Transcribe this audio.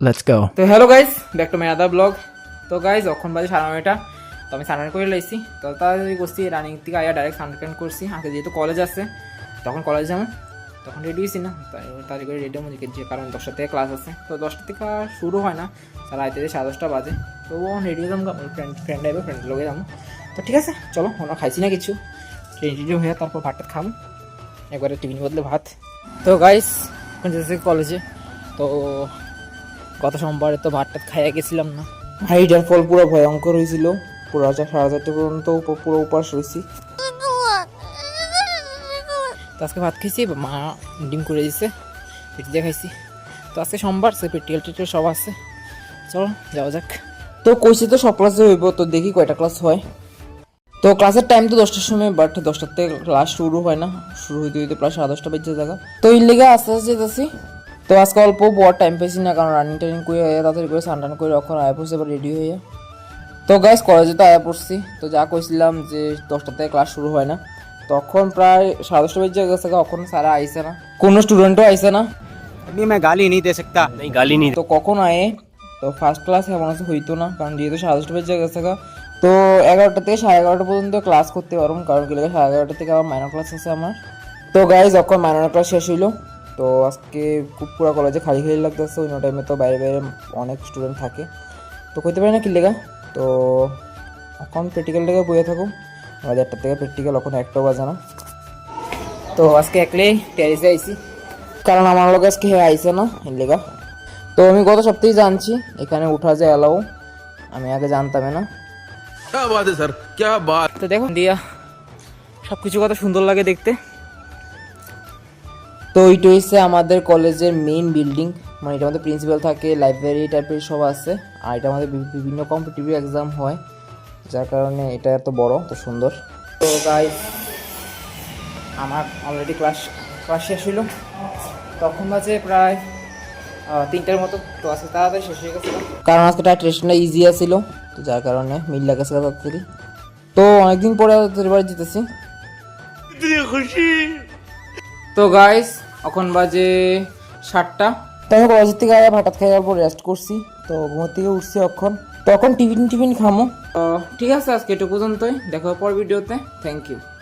Let's go. তো hello guys, back to my other blog. তো guys এখন বাজে 9:30। তো আমি সানরান করে লাইছি। তো তাড়াতাড়ি করছি, রানিং থেকে আয়া ডাইরেক্ট সানরান করছি। আগে যেহেতু কলেজ আছে, তখন কলেজ যাবো, তখন রেডি হয়েছি না, তাড়াতাড়ি করে রেডি হবো যে, কারণ 10টা থেকে ক্লাস আছে। তো 10টা থেকে শুরু হয় না, সারা রাইতে 10:30 বাজে। তো রেডি হয়ে যাবো, ফ্রেন্ড আইবে, ফ্রেন্ডের লগে যাবো। তো ঠিক আছে, চলো, ওনা খাইছি না কিছু, রেডি হয়ে তারপর ভাতটা খাবো, একবারে টিফিন বদলে ভাত। তো গাইস এখন যেতেছি কলেজে। তো গত সোমবারে তো ভাতটা খাইয়া গেছিলাম না, হাইটার ফল পুরো ভয়ঙ্কর হয়েছিল। পুরো 4:30 পর্যন্ত পুরো উপাস রয়েছি। তো আজকে ভাত খাইছি, মা ডিম করে দিছে, পেটি দিয়ে খাইছি। তো আজকে সোমবার, সে প্র্যাকটিক্যাল টিক্যাল সব আছে, চলো যাওয়া যাক। তো কইছি তো সব ক্লাসে হইব, তো দেখি কয়টা ক্লাস হয়। তো ক্লাসের টাইম তো 10টার সময়, বাট 10টার থেকে ক্লাস শুরু হয় না, শুরু হইতে হইতে প্রায় 10:30 বেজে জায়গা। তো এর লেগে আস্তে আস্তে যেতেছি। তো আজকে অল্প বড় টাইম পেয়েছি না, কারণ রানিং টানিং করে তাড়াতাড়ি করে স্নান টান করে এখন আয়া পড়ছি, এবার রেডি হয়ে। তো গাইস কলেজে তো আয়া পড়ছি। তো যা কইছিলাম যে 10টা থেকে ক্লাস শুরু হয় না, তখন প্রায় 10:30 বেজে গেছে, কখন স্যারা আইসে না, কোনো স্টুডেন্টও আইসে না। अभी मैं गाली नहीं दे सकता। नहीं गाली नहीं তো কখন আয়ে, তো ফার্স্ট ক্লাস এমন আছে হইতো না, কারণ যেহেতু 10:30 বেজে গেছে। তো 11টা থেকে 11:30 পর্যন্ত ক্লাস করতে পারবো, কারণ কি লাগে 11:30 থেকে আমার মাইনর ক্লাস আছে আমার। তো গাইজ যখন মাইনর ক্লাস শেষ হইলো, তো আজকে খুব পুরো কলেজে খালি খালি লাগতেছে। ওই টাইমে তো বাইরে বাইরে অনেক স্টুডেন্ট থাকে, তো কইতে পারি না কি লেগা। তো এখন প্র্যাকটিক্যাল লেগে বইয়ে থাকো, আমাদের 1টা থেকে প্র্যাকটিক্যাল, এখন 1টাও বাজে না। তো আজকে একলাই টেরিসে আইছি, কারণ আমার লোক আজকে আইসে না এর লেগা। তো আমি গত সপ্তাহে জানছি এখানে উঠা যায় এলাও, আমি আগে জানতাম না। क्या बात है सर, क्या बात। তো দেখো দিয়া সব কিছু কত সুন্দর লাগে দেখতে। তো এইটা হচ্ছে আমাদের কলেজের মেইন বিল্ডিং, মানে এটা আমাদের প্রিন্সিপাল থাকে, লাইব্রেরি টাইপের সব আছে, আর এটা আমাদের বিভিন্ন কম্পিটিটিভ এক্সাম হয়, যার কারণে এটা এত বড়, তো সুন্দর। তো গাইস আমার অলরেডি ক্লাস শেষ হইল, তখন বাজে প্রায় 3টার মতো। তো আজকে তাড়াতাড়ি শেষ হয়ে গেছিল, কারণ আজকে টেস্টটা ইজি আছিল, তো যার কারণে মিল লাগেছে তাড়াতাড়ি। তো অনেকদিন পরে তোর বাড়ি যেতেছি, খুশি। তো গাইস এখন বাজে 7টা। তো আমি কলেজের থেকে আয়া ভাত খাই পর রেস্ট করছি, তো ঘুম থেকে উঠছি এখন। তো এখন টিফিন খামো। ঠিক আছে, আজকে এটুকু পর্যন্তই, দেখা হবে পর ভিডিওতে। Thank you.